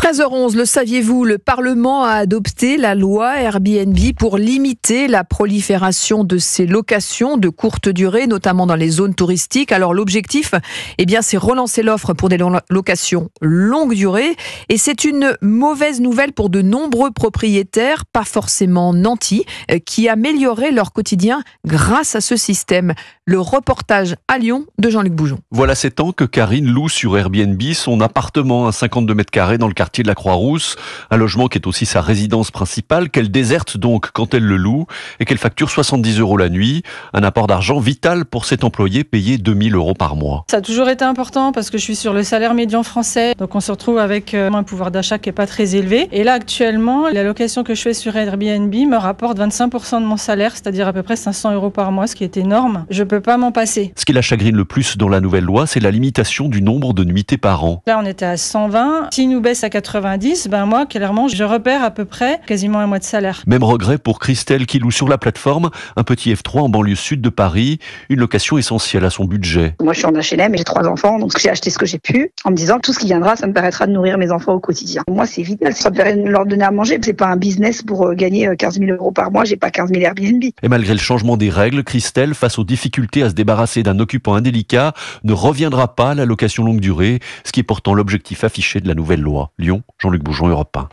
13h11, le saviez-vous, le Parlement a adopté la loi Airbnb pour limiter la prolifération de ces locations de courte durée, notamment dans les zones touristiques. Alors l'objectif, c'est relancer l'offre pour des locations longue durée. Et c'est une mauvaise nouvelle pour de nombreux propriétaires, pas forcément nantis, qui amélioreraient leur quotidien grâce à ce système. Le reportage à Lyon de Jean-Luc Boujon. Voilà 7 ans que Karine loue sur Airbnb son appartement à 52 mètres carrés dans le quartier de la Croix-Rousse. Un logement qui est aussi sa résidence principale, qu'elle déserte donc quand elle le loue et qu'elle facture 70 € la nuit. Un apport d'argent vital pour cet employé payé 2000 € par mois. Ça a toujours été important parce que je suis sur le salaire médian français. Donc on se retrouve avec un pouvoir d'achat qui n'est pas très élevé. Et là actuellement, la location que je fais sur Airbnb me rapporte 25% de mon salaire, c'est-à-dire à peu près 500 € par mois, ce qui est énorme. Je peux pas m'en passer. Ce qui la chagrine le plus dans la nouvelle loi, c'est la limitation du nombre de nuitées par an. Là on était à 120. S'il nous baisse à 90, moi clairement je repère à peu près quasiment un mois de salaire. Même regret pour Christelle qui loue sur la plateforme un petit F3 en banlieue sud de Paris, une location essentielle à son budget. Moi je suis en HLM et j'ai 3 enfants, donc j'ai acheté ce que j'ai pu en me disant tout ce qui viendra, ça me permettra de nourrir mes enfants au quotidien. Moi c'est vital, ça me leur donner à manger, c'est pas un business pour gagner 15 000 € par mois, j'ai pas 15 000 Airbnb. Et malgré le changement des règles, Christelle, face aux difficultés à se débarrasser d'un occupant indélicat, ne reviendra pas à la location longue durée, ce qui est pourtant l'objectif affiché de la nouvelle loi. Lyon, Jean-Luc Boujon, Europe 1.